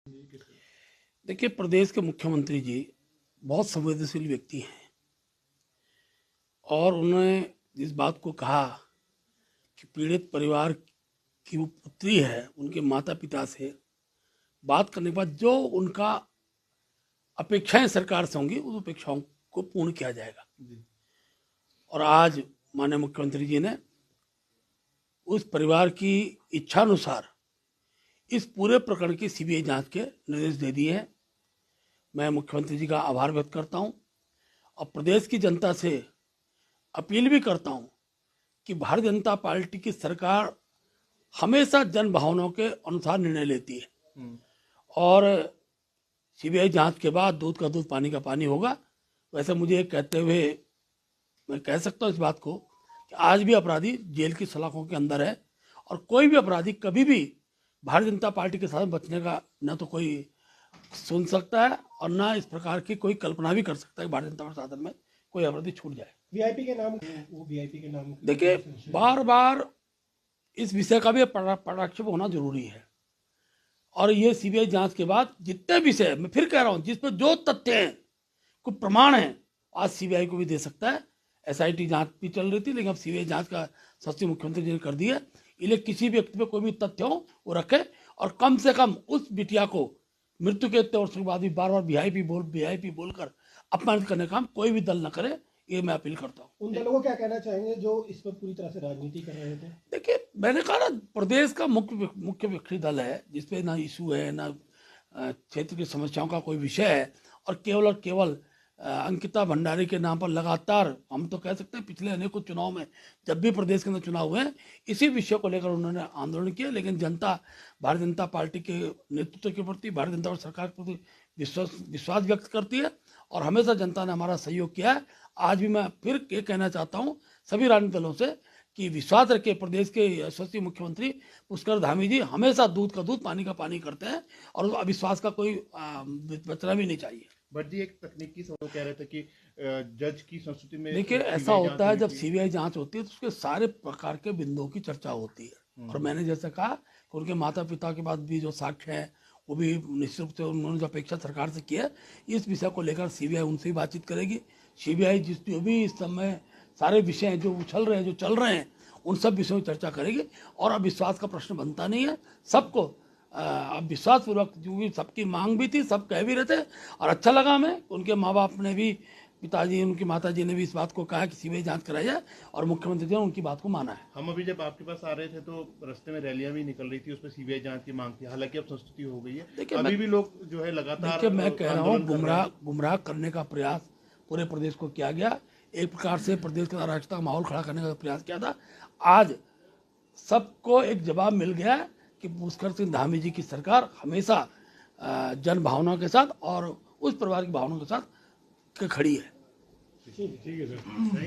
देखिए, प्रदेश के मुख्यमंत्री जी बहुत संवेदनशील व्यक्ति हैं और उन्होंने इस बात को कहा कि पीड़ित परिवार की वो पुत्री है, उनके माता पिता से बात करने के बाद जो उनका अपेक्षाएं सरकार से होंगी उस अपेक्षाओं को पूर्ण किया जाएगा। और आज माननीय मुख्यमंत्री जी ने उस परिवार की इच्छानुसार इस पूरे प्रकरण की सीबीआई जांच के निर्देश दे दिए हैं। मैं मुख्यमंत्री जी का आभार व्यक्त करता हूं और प्रदेश की जनता से अपील भी करता हूं कि भारतीय जनता पार्टी की सरकार हमेशा जन भावनाओं के अनुसार निर्णय लेती है और सीबीआई जांच के बाद दूध का दूध पानी का पानी होगा। वैसे मुझे ये कहते हुए मैं कह सकता हूँ इस बात को कि आज भी अपराधी जेल की सलाखों के अंदर है और कोई भी अपराधी कभी भी भारतीय जनता पार्टी के साथ बचने का न तो कोई सुन सकता है और ना इस प्रकार की कोई कल्पना भी कर सकता है कि भारतीय जनता पार्टी शासन में कोई अपराधी छूट जाए। वीआईपी के नाम वो वीआईपी के नाम देखिए, बार बार इस विषय का भी पटाक्षेप होना जरूरी है और ये सीबीआई जांच के बाद जितने विषय, मैं फिर कह रहा हूं, जिस पर जो तथ्य हैं, कुछ प्रमाण हैं, आज सीबीआई को भी दे सकता है। एसआईटी जांच भी चल रही थी लेकिन अब सीबीआई जांच का सस्ती मुख्यमंत्री जी ने कर दिया। इसलिए किसी व्यक्ति पे कोई भी तथ्य हो वो रखे और कम से कम उस बिटिया को मृत्यु के इतने वर्षों के बाद भी बार बार वीआईपी बोलकर अपमानित करने का काम कोई भी दल न करे, ये मैं अपील करता हूँ। उन दलों को क्या कहना चाहेंगे जो इस पर पूरी तरह से राजनीति कर रहे थे? देखिए, मैंने कहा ना, प्रदेश का मुख्य विपक्षी दल है जिसपे ना इशू है ना क्षेत्र की समस्याओं का कोई विषय है और केवल अंकिता भंडारी के नाम पर लगातार, हम तो कह सकते हैं पिछले अनेकों चुनाव में जब भी प्रदेश के अंदर चुनाव हुए इसी विषय को लेकर उन्होंने आंदोलन किया। लेकिन जनता भारतीय जनता पार्टी के नेतृत्व के प्रति, भारतीय जनता पार्टी सरकार के प्रति विश्वास व्यक्त करती है और हमेशा जनता ने हमारा सहयोग किया है। आज भी मैं फिर ये कहना चाहता हूँ सभी राजनीतिक दलों से कि विश्वास रखे, प्रदेश के यशस्वी मुख्यमंत्री पुष्कर धामी जी हमेशा दूध का दूध पानी का पानी करते हैं और अविश्वास का कोई बचना भी नहीं चाहिए। बट जी, एक तकनीकी सवाल कह रहे थे कि जज की संस्कृति में देखिए, ऐसा होता है जब सीबीआई जांच होती है तो उसके सारे प्रकार के बिंदुओं की चर्चा होती है और मैंने जैसे कहा कि उनके माता पिता के बाद भी जो साक्ष्य हैं वो भी निश्चित रूप से उन्होंने जो अपेक्षा सरकार से की है, इस विषय को लेकर सीबीआई उनसे ही बातचीत करेगी। सीबीआई जो भी इस समय सारे विषय हैं जो उछल रहे हैं, जो चल रहे हैं, उन सब विषयों की चर्चा करेगी और अब विश्वास का प्रश्न बनता नहीं है। सबको अब विश्वास पूर्वक, जो भी सबकी मांग भी थी, सब कह भी रहे थे और अच्छा लगा हमें, उनके माँ बाप ने भी, पिताजी, उनकी माताजी ने भी इस बात को कहा कि सीबीआई जांच कराई जाए और मुख्यमंत्री जी ने उनकी बात को माना है। हम अभी जब आपके पास आ रहे थे तो रास्ते में रैलियां भी निकल रही थी, उसमें सीबीआई जांच की मांग थी। हालांकि अब संस्कृति हो गई है, अभी भी लोग जो है लगातार, देखिए, मैं कह रहा हूँ गुमराह करने का प्रयास पूरे प्रदेश को किया गया। एक प्रकार से प्रदेश के अराजकता का माहौल खड़ा करने का प्रयास किया था। आज सबको एक जवाब मिल गया है कि पुष्कर सिंह धामी जी की सरकार हमेशा जन भावनाओं के साथ और उस परिवार की भावनाओं के साथ खड़ी है। ठीक है सर।